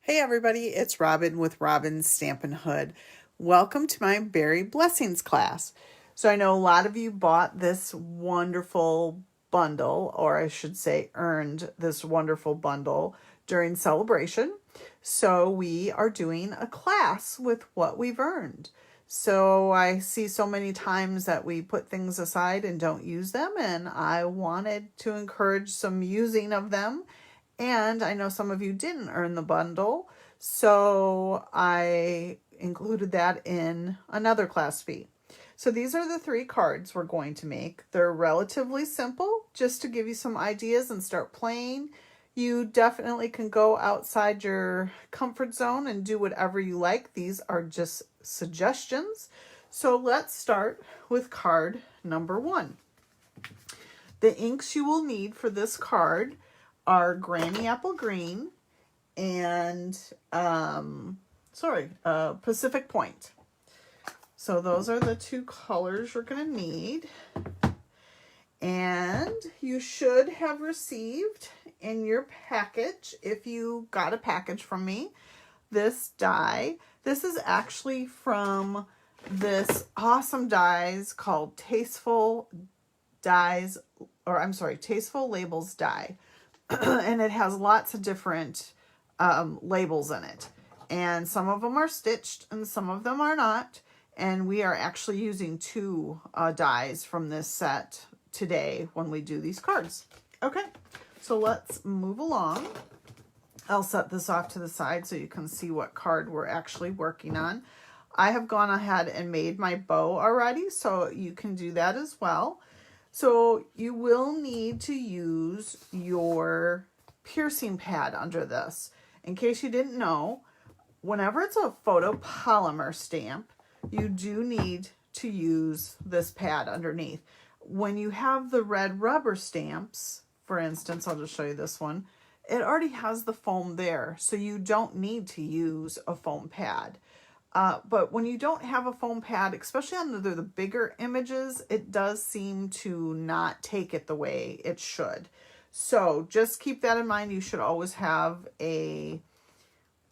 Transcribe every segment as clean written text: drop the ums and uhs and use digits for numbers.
Hey everybody, it's Robin with Robin's Stampin' Hood. Welcome to my Berry Blessings class. So I know a lot of you bought this wonderful bundle, or I should say earned this wonderful bundle during celebration. So we are doing a class with what we've earned. So I see so many times that we put things aside and don't use them, and I wanted to encourage some using of them. And I know some of you didn't earn the bundle, so I included that in another class fee. So these are the 3 cards we're going to make. They're relatively simple, just to give you some ideas and start playing. You definitely can go outside your comfort zone and do whatever you like. These are just suggestions. So let's start with card number 1. The inks you will need for this card are Granny Apple Green and Pacific Point. So those are the 2 colors you're going to need. And you should have received in your package, if you got a package from me, this die. This is actually from this awesome dies called Tasteful Labels die. And it has lots of different labels in it. And some of them are stitched and some of them are not. And we are actually using 2 dies from this set today when we do these cards. Okay, so let's move along. I'll set this off to the side so you can see what card we're actually working on. I have gone ahead and made my bow already, so you can do that as well. So you will need to use your piercing pad under this. In case you didn't know, whenever it's a photopolymer stamp, you do need to use this pad underneath. When you have the red rubber stamps, for instance, I'll just show you this one, it already has the foam there, so you don't need to use a foam pad. But when you don't have a foam pad, especially on the bigger images, it does seem to not take it the way it should. So just keep that in mind. You should always have a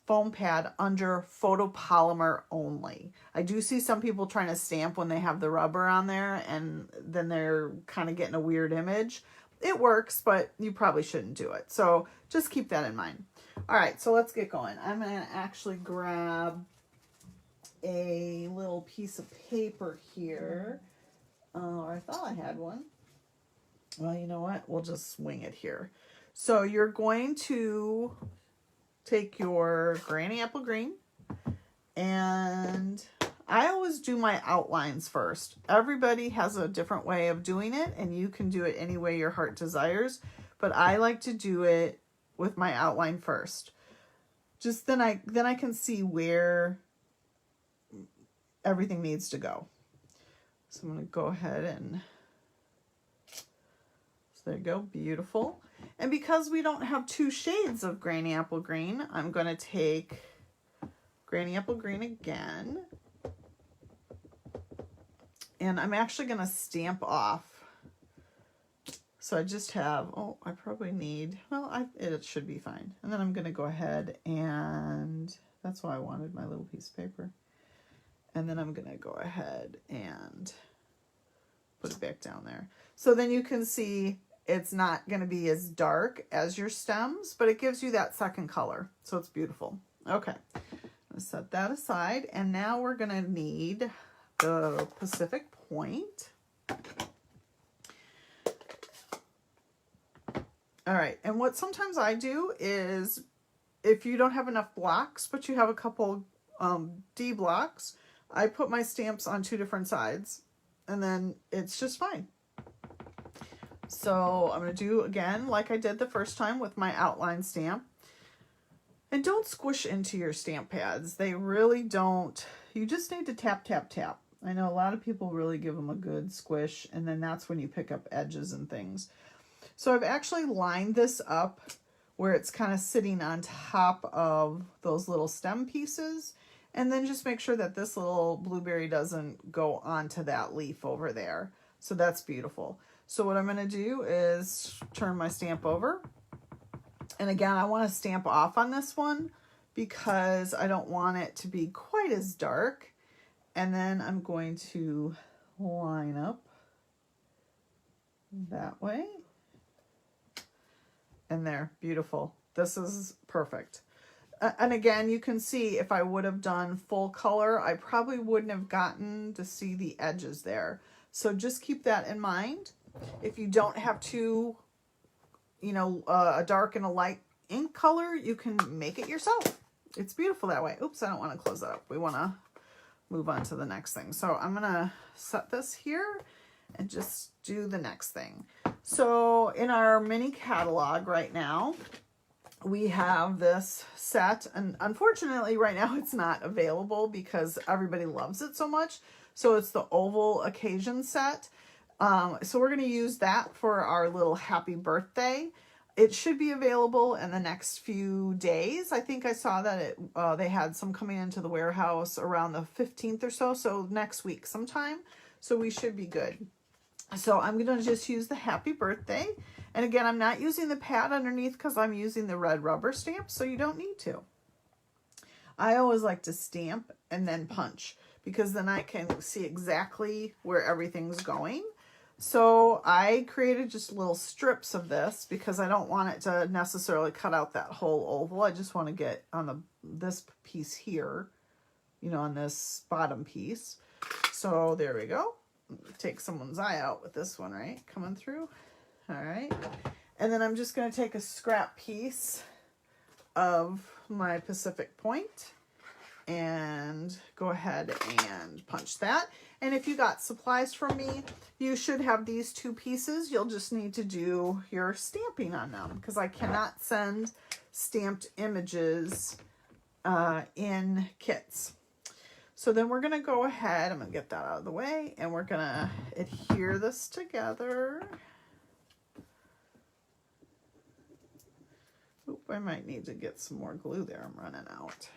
foam pad under photopolymer only. I do see some people trying to stamp when they have the rubber on there, and then they're kind of getting a weird image. It works, but you probably shouldn't do it. So just keep that in mind. All right, so let's get going. I'm going to actually grab a little piece of paper here. I thought I had one. Well, you know what? We'll just wing it here. So you're going to take your Granny Apple Green, and I always do my outlines first. Everybody has a different way of doing it, and you can do it any way your heart desires, but I like to do it with my outline first. Just then I can see where everything needs to go. So I'm going to go ahead and, so there you go, beautiful. And because we don't have 2 shades of Granny Apple Green, I'm going to take Granny Apple Green again. And I'm actually going to stamp off. So I just have, I probably need, it should be fine. And then I'm going to go ahead and, that's why I wanted my little piece of paper. And then I'm going to go ahead and put it back down there. So then you can see it's not going to be as dark as your stems, but it gives you that second color. So it's beautiful. Okay, let's set that aside. And now we're going to need the Pacific Point. All right, and what sometimes I do is, if you don't have enough blocks, but you have a couple D blocks, I put my stamps on 2 different sides, and then it's just fine. So I'm going to do again like I did the first time with my outline stamp. And don't squish into your stamp pads. They really don't. You just need to tap, tap, tap. I know a lot of people really give them a good squish, and then that's when you pick up edges and things. So I've actually lined this up where it's kind of sitting on top of those little stem pieces. And then just make sure that this little blueberry doesn't go onto that leaf over there. So that's beautiful. So what I'm going to do is turn my stamp over. And again, I want to stamp off on this one because I don't want it to be quite as dark. And then I'm going to line up that way. And there, beautiful. This is perfect. And again, you can see if I would have done full color, I probably wouldn't have gotten to see the edges there. So just keep that in mind. If you don't have two, you know, a dark and a light ink color, you can make it yourself. It's beautiful that way. Oops, I don't want to close that up. We want to move on to the next thing. So I'm going to set this here and just do the next thing. So in our mini catalog right now, we have this set, and unfortunately right now it's not available because everybody loves it so much. So it's the oval occasion set. So we're going to use that for our little happy birthday. It should be available in the next few days. I think I saw that they had some coming into the warehouse around the 15th or so. So next week sometime. So we should be good. So I'm going to just use the happy birthday. And again, I'm not using the pad underneath because I'm using the red rubber stamp. So you don't need to. I always like to stamp and then punch, because then I can see exactly where everything's going. So I created just little strips of this because I don't want it to necessarily cut out that whole oval. I just want to get on this piece here, you know, on this bottom piece. So there we go. Take someone's eye out with this one, right? Coming through. All right. And then I'm just going to take a scrap piece of my Pacific Point and go ahead and punch that. And if you got supplies from me, you should have these two pieces. You'll just need to do your stamping on them because I cannot send stamped images in kits. So then we're going to go ahead, I'm going to get that out of the way, and we're going to adhere this together. Oop, I might need to get some more glue there. I'm running out.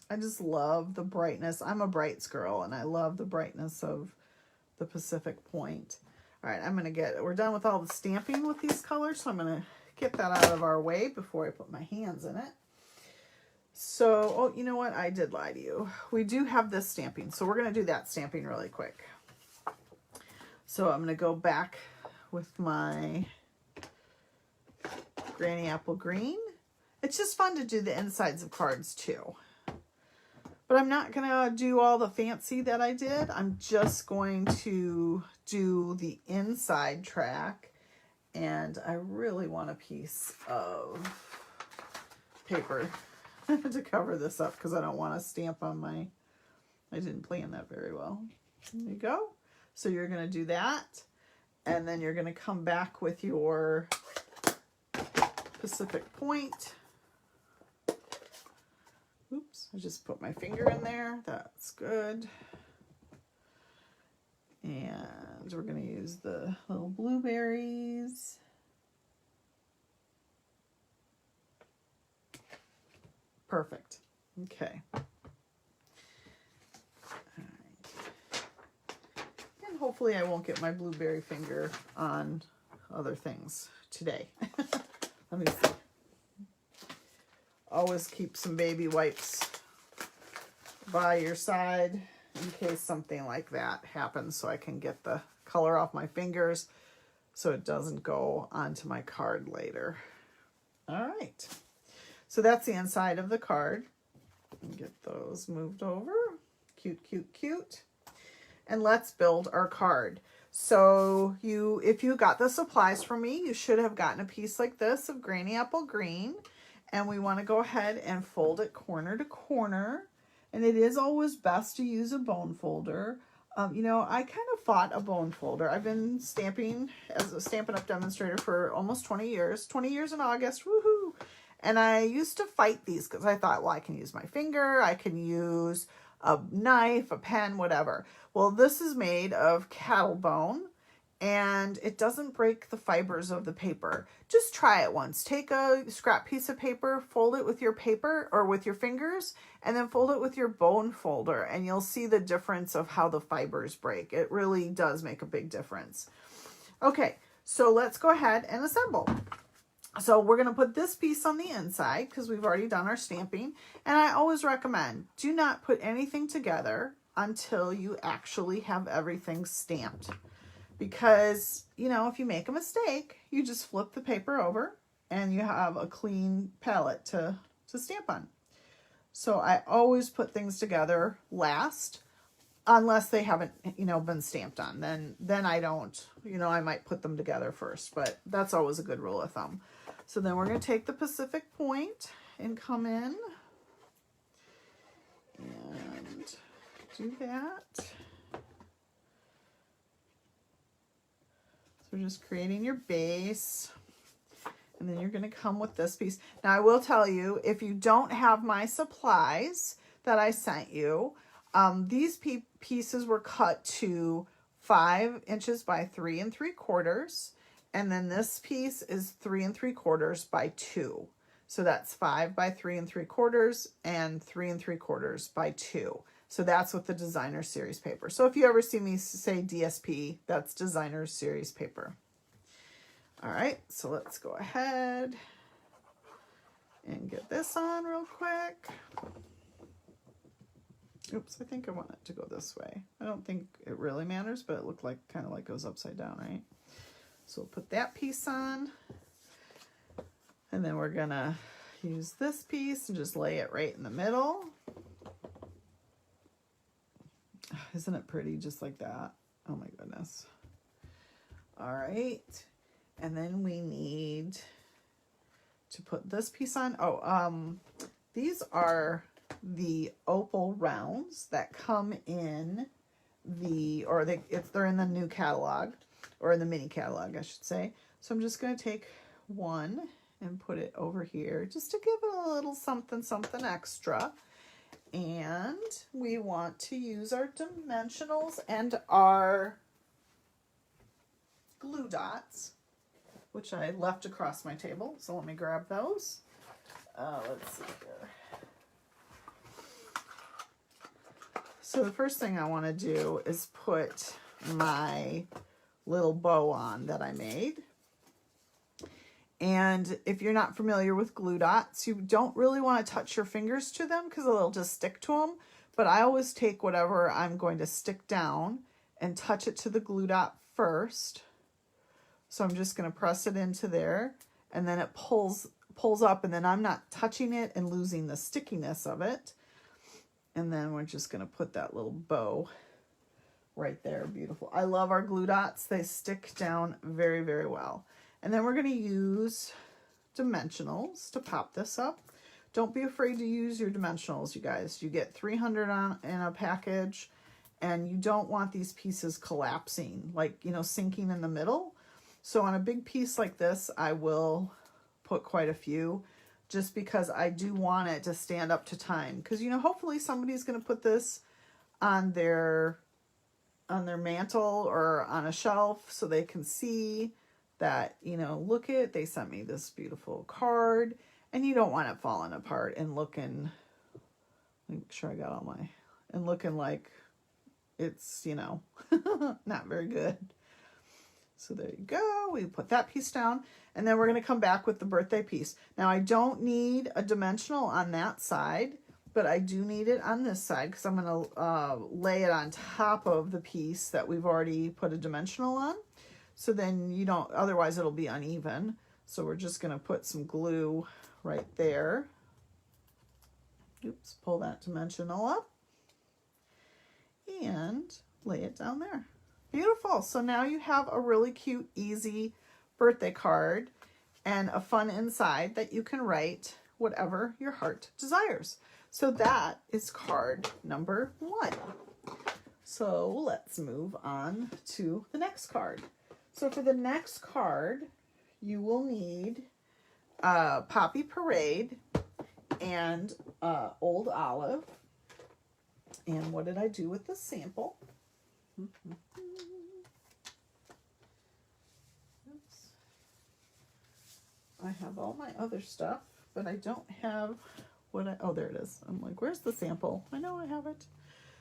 I just love the brightness. I'm a brights girl, and I love the brightness of the Pacific Point. All right, we're done with all the stamping with these colors, so I'm going to get that out of our way before I put my hands in it. So, oh, you know what? I did lie to you. We do have this stamping, so we're going to do that stamping really quick. So I'm going to go back with my Granny Apple Green. It's just fun to do the insides of cards too. But I'm not going to do all the fancy that I did. I'm just going to do the inside track. And I really want a piece of paper to cover this up because I don't want to stamp on I didn't plan that very well. There you go. So you're going to do that. And then you're going to come back with your Pacific Point. Oops, I just put my finger in there. That's good. And we're going to use the little blueberries. Perfect. Okay. All right. And hopefully I won't get my blueberry finger on other things today. Let me see. Always keep some baby wipes by your side in case something like that happens, so I can get the color off my fingers so it doesn't go onto my card later. All right. So that's the inside of the card. Get those moved over. Cute, cute, cute. And let's build our card. So if you got the supplies from me, you should have gotten a piece like this of Granny Apple Green. And we want to go ahead and fold it corner to corner. And it is always best to use a bone folder. You know, I kind of fought a bone folder. I've been stamping as a Stampin' Up! Demonstrator for almost 20 years. 20 years in August. Woohoo! And I used to fight these because I thought, well, I can use my finger. I can use a knife, a pen, whatever. Well, this is made of cattle bone. And it doesn't break the fibers of the paper. Just try it once. Take a scrap piece of paper, fold it with your paper or with your fingers, and then fold it with your bone folder, and you'll see the difference of how the fibers break. It really does make a big difference. Okay, so let's go ahead and assemble. So we're going to put this piece on the inside because we've already done our stamping. And I always recommend, do not put anything together until you actually have everything stamped. Because, you know, if you make a mistake, you just flip the paper over and you have a clean palette to stamp on. So I always put things together last, unless they haven't, you know, been stamped on. Then I don't, you know, I might put them together first, but that's always a good rule of thumb. So then we're going to take the Pacific Point and come in and do that. So just creating your base, and then you're going to come with this piece. Now I will tell you, if you don't have my supplies that I sent you, these pieces were cut to 5 inches by 3 3/4, and then this piece is 3 3/4 by 2. So that's 5 by 3 3/4 and 3 3/4 by 2. So that's with the Designer Series paper. So if you ever see me say DSP, that's Designer Series paper. All right, so let's go ahead and get this on real quick. Oops, I think I want it to go this way. I don't think it really matters, but it looked like kind of like goes upside down, right? So we'll put that piece on. And then we're gonna use this piece and just lay it right in the middle. Isn't it pretty just like that? Oh my goodness. All right. And then we need to put this piece on. Oh, these are the opal rounds that come in the, or if they're in the new catalog, or in the mini catalog, I should say. So I'm just going to take one and put it over here just to give it a little something, something extra. And we want to use our dimensionals and our glue dots, which I left across my table. So let me grab those. Let's see here. So the first thing I want to do is put my little bow on that I made. And if you're not familiar with glue dots, you don't really want to touch your fingers to them because they'll just stick to them. But I always take whatever I'm going to stick down and touch it to the glue dot first. So I'm just going to press it into there, and then it pulls up, and then I'm not touching it and losing the stickiness of it. And then we're just going to put that little bow right there. Beautiful. I love our glue dots. They stick down very, very well. And then we're going to use dimensionals to pop this up. Don't be afraid to use your dimensionals, you guys. You get 300 in a package, and you don't want these pieces collapsing, like, you know, sinking in the middle. So on a big piece like this, I will put quite a few, just because I do want it to stand up to time. Because, you know, hopefully somebody's going to put this on their mantle or on a shelf so they can see that, you know, look it, they sent me this beautiful card, and you don't want it falling apart and looking, make sure I got all my, and looking like it's, you know, not very good. So there you go. We put that piece down, and then we're going to come back with the birthday piece. Now I don't need a dimensional on that side, but I do need it on this side because I'm going to lay it on top of the piece that we've already put a dimensional on. So then you don't, otherwise it'll be uneven. So we're just going to put some glue right there. Oops, pull that dimensional up and lay it down there. Beautiful. So now you have a really cute, easy birthday card and a fun inside that you can write whatever your heart desires. So that is card number 1. So let's move on to the next card. So for the next card, you will need Poppy Parade and Old Olive. And what did I do with the sample? Oops. I have all my other stuff, but I don't have oh, there it is. I'm like, where's the sample? I know I have it.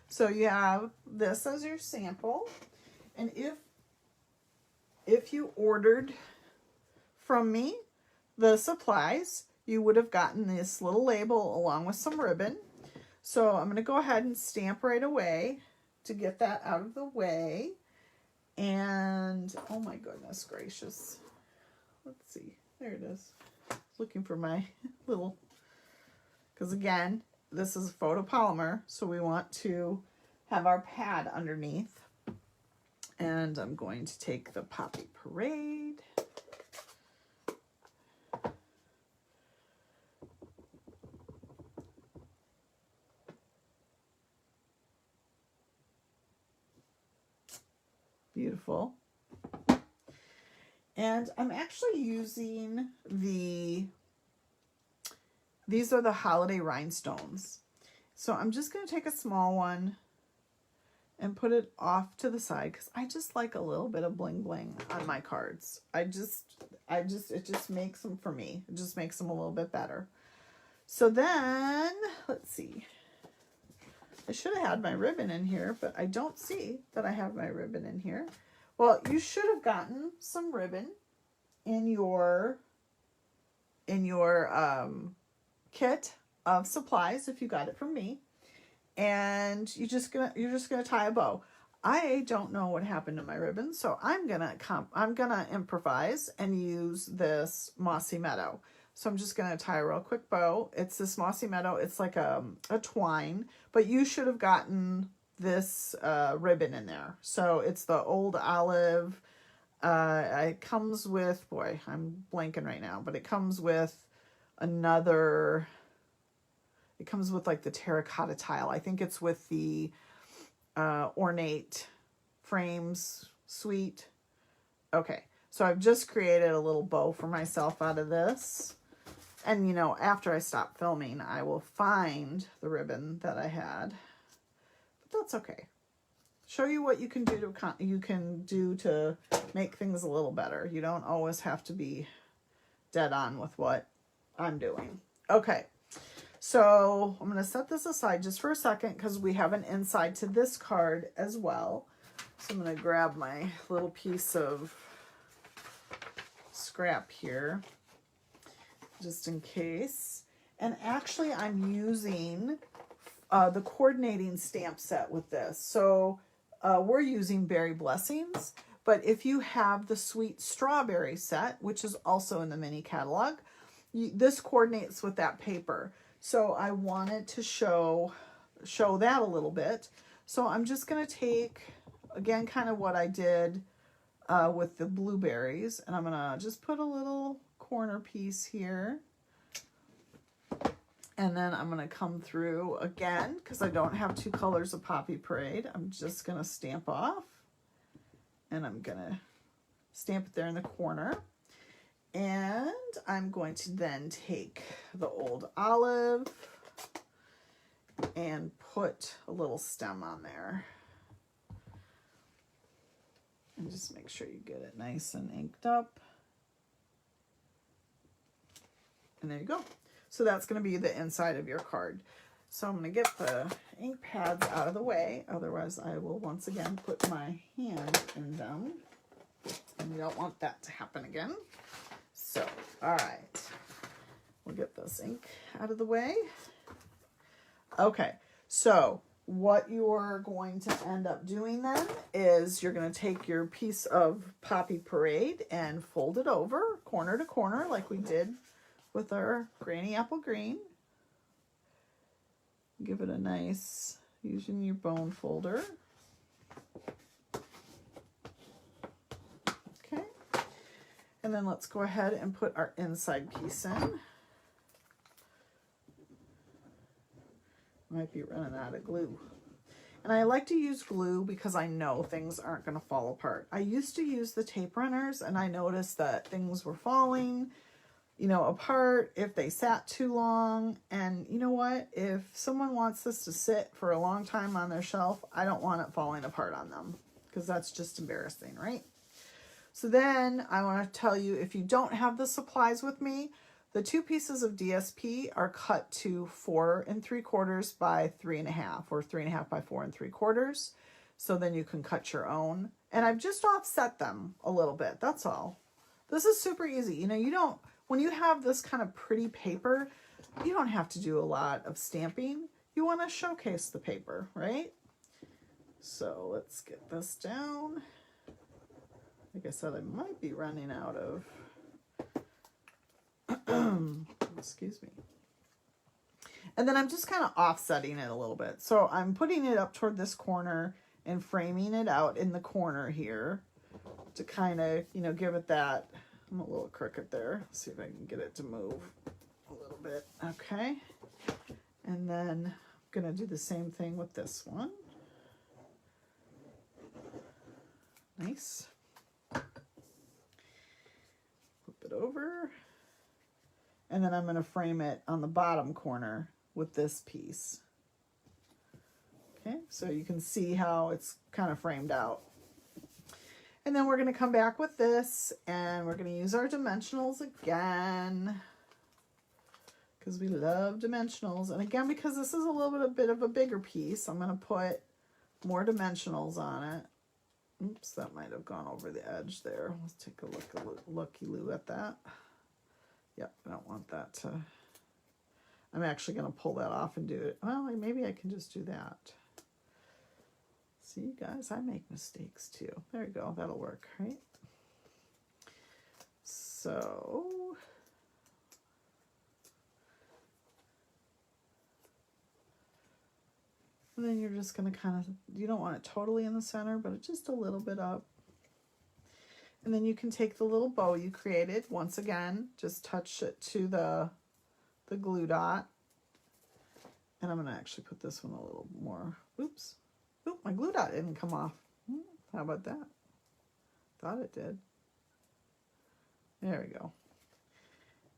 So you have this as your sample. And if you ordered from me, the supplies, you would have gotten this little label along with some ribbon. So I'm going to go ahead and stamp right away to get that out of the way. And oh my goodness gracious. Let's see. There it is. Looking for my little, because again, this is photopolymer, so we want to have our pad underneath. And I'm going to take the Poppy Parade. Beautiful. And I'm actually using these are the holiday rhinestones. So I'm just going to take a small one and put it off to the side because I just like a little bit of bling bling on my cards. It just makes them, for me, it just makes them a little bit better. So then, let's see. I should have had my ribbon in here, but I don't see that I have my ribbon in here. Well, you should have gotten some ribbon in your kit of supplies if you got it from me, and you're just gonna tie a bow. I don't know what happened to my ribbon, so I'm gonna improvise and use this Mossy Meadow. So I'm just gonna tie a real quick bow. It's this Mossy Meadow. It's like a twine, but you should have gotten this ribbon in there. So it's the old olive. It comes with, boy, I'm blanking right now, but it comes with another. It comes with like the terracotta tile. I think it's with the ornate frames suite. Okay, so I've just created a little bow for myself out of this. And, you know, after I stop filming, I will find the ribbon that I had. But that's okay. Show you what you can do to make things a little better. You don't always have to be dead on with what I'm doing. Okay, so I'm going to set this aside just for a second because we have an inside to this card as well. So I'm going to grab my little piece of scrap here, just in case. And actually I'm using the coordinating stamp set with this. So we're using Berry Blessings, but if you have the Sweet Strawberry set, which is also in the mini catalog, this coordinates with that paper. So I wanted to show that a little bit. So I'm just going to take, again, kind of what I did with the blueberries, and I'm going to just put a little corner piece here. And then I'm going to come through again, because I don't have two colors of Poppy Parade. I'm just going to stamp off. And I'm going to stamp it there in the corner. And I'm going to then take the old olive and put a little stem on there. And just make sure you get it nice and inked up. And there you go. So that's going to be the inside of your card. So I'm going to get the ink pads out of the way. Otherwise, I will once again put my hand in them. And we don't want that to happen again. So, all right. We'll get this ink out of the way. Okay. So what you're going to end up doing then is you're going to take your piece of Poppy Parade and fold it over corner to corner like we did with our Granny Apple Green. Give it a nice, using your bone folder. Okay. And then let's go ahead and put our inside piece in. Might be running out of glue. And I like to use glue because I know things aren't going to fall apart. I used to use the tape runners and I noticed that things were falling, you know, apart if they sat too long. And you know what? If someone wants this to sit for a long time on their shelf, I don't want it falling apart on them because that's just embarrassing, right? So then I want to tell you, if you don't have the supplies with me, the two pieces of DSP are cut to 4 3/4 by 3.5 or 3.5 by 4 3/4. So then you can cut your own. And I've just offset them a little bit. That's all. This is super easy. You know, when you have this kind of pretty paper, you don't have to do a lot of stamping. You want to showcase the paper, right? So let's get this down. Like I said, I might be running out of, excuse me. And then I'm just kind of offsetting it a little bit. So I'm putting it up toward this corner and framing it out in the corner here to kind of, you know, give it that. I'm a little crooked there. Let's see if I can get it to move a little bit. Okay. And then I'm going to do the same thing with this one. Nice. Flip it over. And then I'm going to frame it on the bottom corner with this piece. Okay, so you can see how it's kind of framed out. And then we're going to come back with this, and we're going to use our dimensionals again, because we love dimensionals. And again, because this is a bit of a bigger piece, I'm going to put more dimensionals on it. Oops, that might have gone over the edge there. Let's take a looky-loo at that. Yep, I don't want that to... I'm actually going to pull that off and do it. Well, maybe I can just do that. See, guys, I make mistakes too. There you go. That'll work, right? So, and then you're just going to kind of, you don't want it totally in the center, but just a little bit up. And then you can take the little bow you created. Once again, just touch it to the glue dot. And I'm going to actually put this one a little more. Oops. Oop, my glue dot didn't come off. How about that? Thought it did. There we go.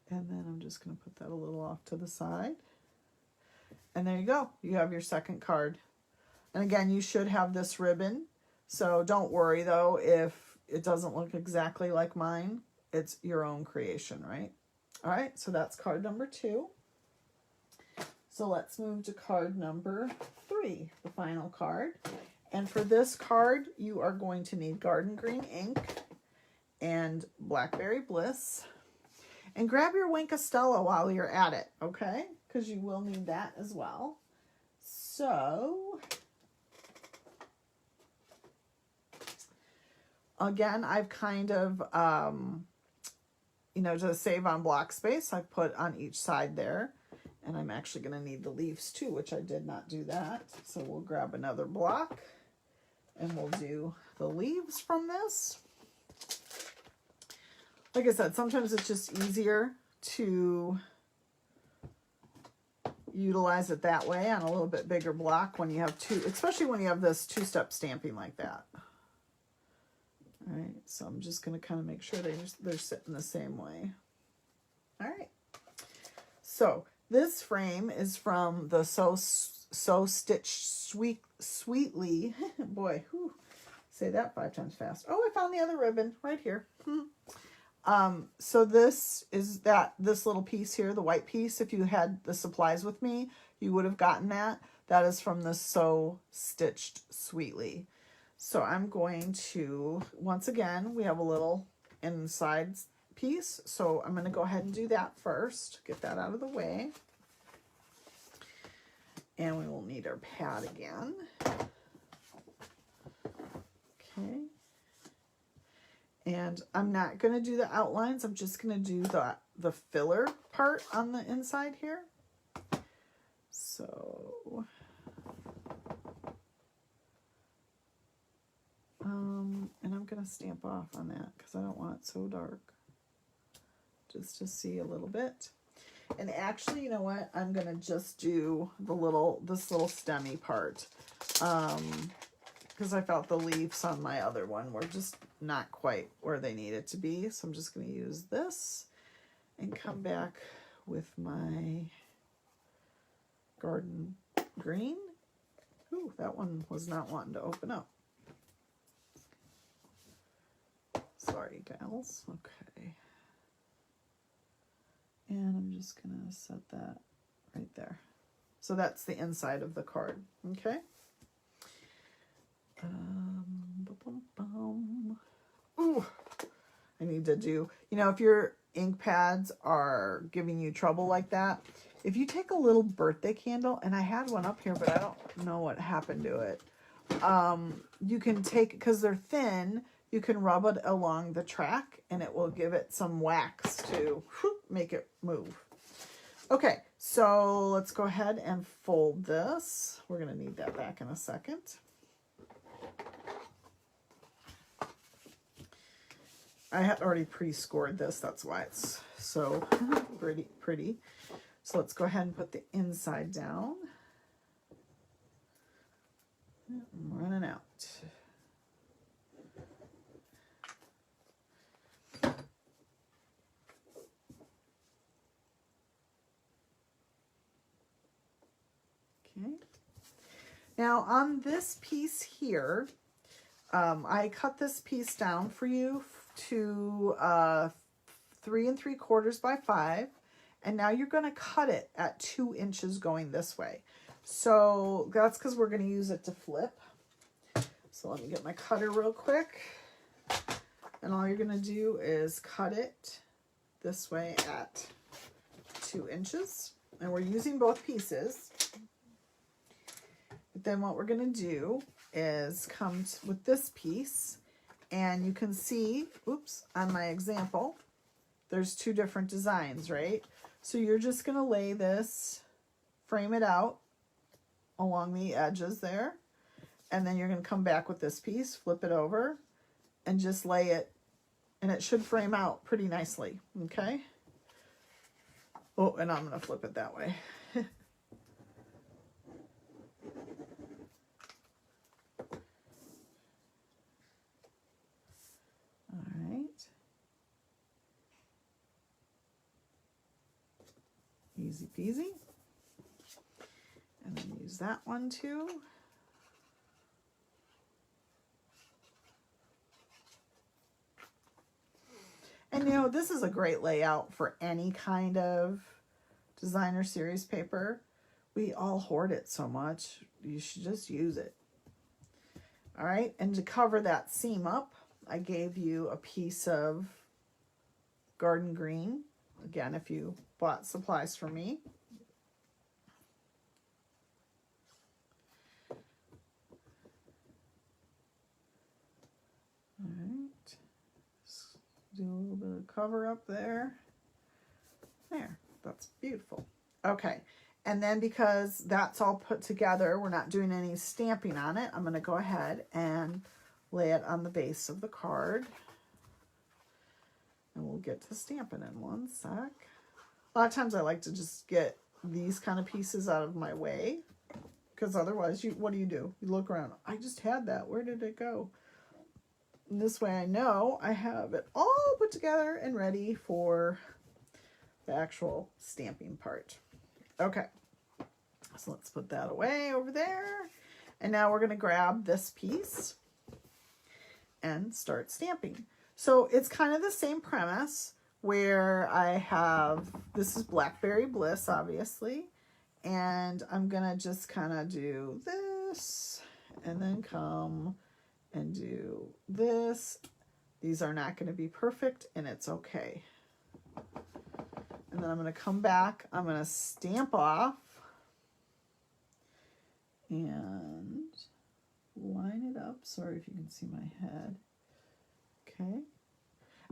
And then I'm just going to put that a little off to the side. And there you go. You have your second card. And again, you should have this ribbon. So don't worry, though, if it doesn't look exactly like mine. It's your own creation, right? All right, so that's card number 2. So let's move to card number 3, the final card. And for this card, you are going to need Garden Green ink and Blackberry Bliss. And grab your Wink of Stella while you're at it, okay? Because you will need that as well. So, again, I've kind of, you know, to save on block space, I've put on each side there. And I'm actually going to need the leaves too, which I did not do that. So we'll grab another block and we'll do the leaves from this. Like I said, sometimes it's just easier to utilize it that way on a little bit bigger block when you have especially when you have this 2-step stamping like that. All right, so I'm just going to kind of make sure they're sitting the same way. All right, so this frame is from the So Stitched Sweetly. Boy, whew, say that 5 times fast. Oh, I found the other ribbon right here. So this is this little piece here, the white piece. If you had the supplies with me, you would have gotten that. That is from the So Stitched Sweetly. So I'm going to, once again, we have a little inside piece. So I'm going to go ahead and do that first. Get that out of the way. And we will need our pad again. Okay. And I'm not going to do the outlines. I'm just going to do the filler part on the inside here. So, and I'm going to stamp off on that because I don't want it so dark. Just to see a little bit. And actually, you know what? I'm going to just do this little stemmy part. Because I felt the leaves on my other one were just not quite where they needed to be. So I'm just going to use this and come back with my Garden Green. Ooh, that one was not wanting to open up. Sorry, gals. Okay. And I'm just going to set that right there. So that's the inside of the card. Okay. Ooh, I need to do, you know, if you're ink pads are giving you trouble like that, if you take a little birthday candle, and I had one up here, but I don't know what happened to it. You can take, because they're thin, you can rub it along the track and it will give it some wax to make it move. Okay, so let's go ahead and fold this. We're going to need that back in a second. I had already pre-scored this, that's why it's so pretty. So let's go ahead and put the inside down. I'm running out. Okay. Now on this piece here, I cut this piece down for you to 3 3/4 by 5, and now you're going to cut it at 2 inches going this way. So that's because we're going to use it to flip. So let me get my cutter real quick, and all you're going to do is cut it this way at 2 inches, and we're using both pieces. But then what we're going to do is come with this piece, and you can see, oops, on my example, there's 2 different designs, right? So you're just going to lay this, frame it out along the edges there, and then you're going to come back with this piece, flip it over, and just lay it, and it should frame out pretty nicely, okay? Oh, and I'm going to flip it that way. Easy peasy. And then use that one too. And you know, this is a great layout for any kind of designer series paper. We all hoard it so much. You should just use it. All right, and to cover that seam up, I gave you a piece of garden green. Again, if you bought supplies from me. All right, just do a little bit of cover up there. There, that's beautiful. Okay, and then because that's all put together, we're not doing any stamping on it. I'm going to go ahead and lay it on the base of the card. And we'll get to stamping in one sec. A lot of times I like to just get these kind of pieces out of my way, because otherwise, what do? You look around. I just had that. Where did it go? And this way I know I have it all put together and ready for the actual stamping part. Okay, so let's put that away over there. And now we're going to grab this piece and start stamping. So it's kind of the same premise where I have, this is Blackberry Bliss, obviously, and I'm going to just kind of do this and then come and do this. These are not going to be perfect, and it's okay. And then I'm going to come back, I'm going to stamp off and line it up. Sorry if you can see my head. Okay.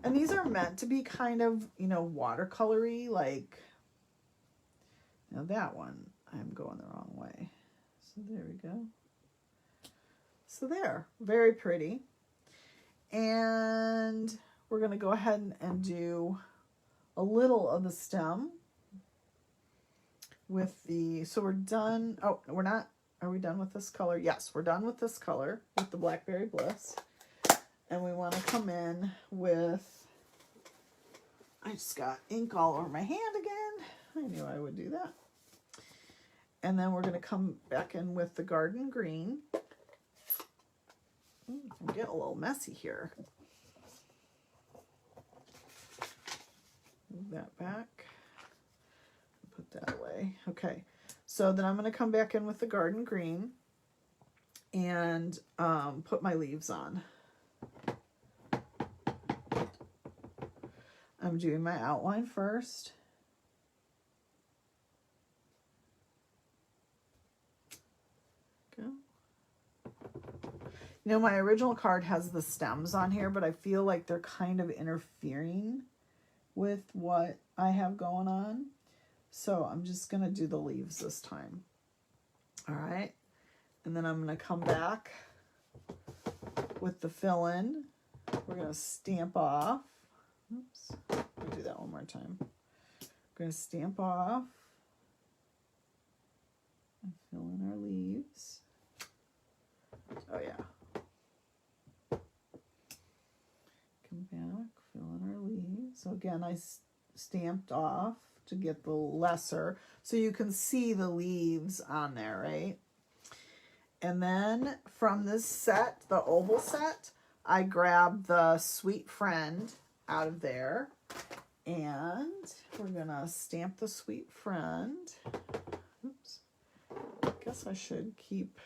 And these are meant to be kind of, you know, watercolory, like, now that one, I'm going the wrong way. So there we go. So there, very pretty. And we're going to go ahead and do a little of the stem with the, so we're done. Oh, we're not, are we done with this color? Yes, we're done with this color with the Blackberry Bliss. And we want to come in with, I just got ink all over my hand again. I knew I would do that. And then we're going to come back in with the garden green. I'm getting a little messy here. Move that back. Put that away. Okay. So then I'm going to come back in with the garden green and put my leaves on. And I'm doing my outline first. Go. You know, my original card has the stems on here, but I feel like they're kind of interfering with what I have going on. So I'm just going to do the leaves this time. All right. And then I'm going to come back with the fill-in. We're going to stamp off. Oops. Let me do that one more time. We're going to stamp off and fill in our leaves. Oh, yeah. Come back, fill in our leaves. So again, I stamped off to get the lesser, so you can see the leaves on there, right? And then from this set, the oval set, I grabbed the Sweet Friend out of there, and we're gonna stamp the Sweet Friend. Oops. I guess I should keep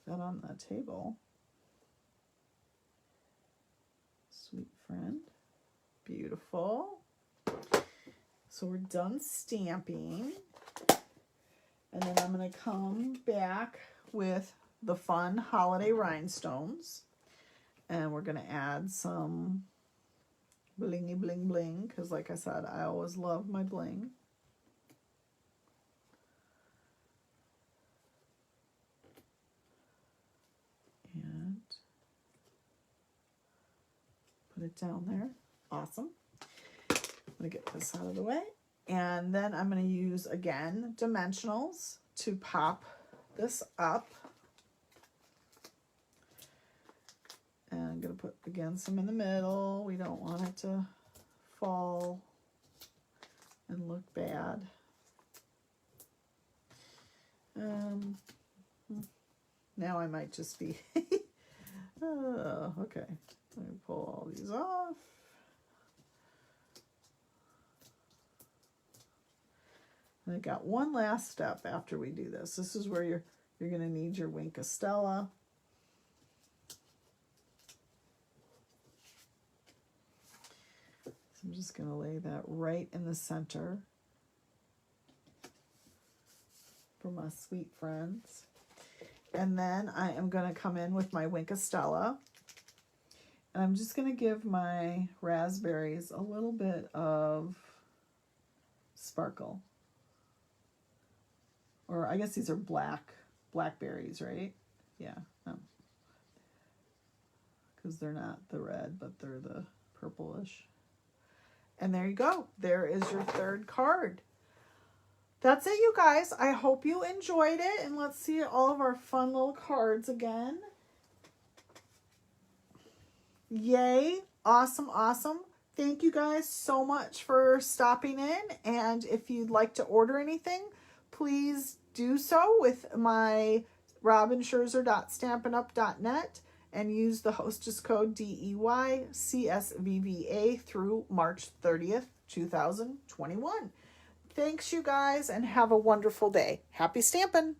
that on the table. Sweet Friend. Beautiful. So we're done stamping. And then I'm going to come back with the fun holiday rhinestones. And we're going to add some blingy bling bling, because like I said, I always love my bling. And put it down there. Awesome. I'm going to get this out of the way. And then I'm going to use, again, dimensionals to pop this up. And I'm going to put, again, some in the middle. We don't want it to fall and look bad. Now I might just be... oh, okay. Let me pull all these off. And I got one last step after we do this. This is where you're going to need your Wink of Stella. So I'm just going to lay that right in the center for my sweet friends. And then I am going to come in with my Wink of Stella. And I'm just going to give my raspberries a little bit of sparkle. Or I guess these are blackberries, right? Yeah. Because they're not the red, but they're the purplish. And there you go. There is your third card. That's it, you guys. I hope you enjoyed it. And let's see all of our fun little cards again. Yay. Awesome, awesome. Thank you guys so much for stopping in. And if you'd like to order anything, please do so with my robinscherzer.stampinup.net and use the hostess code DEYCSVVA through March 30th, 2021. Thanks, you guys, and have a wonderful day. Happy stamping!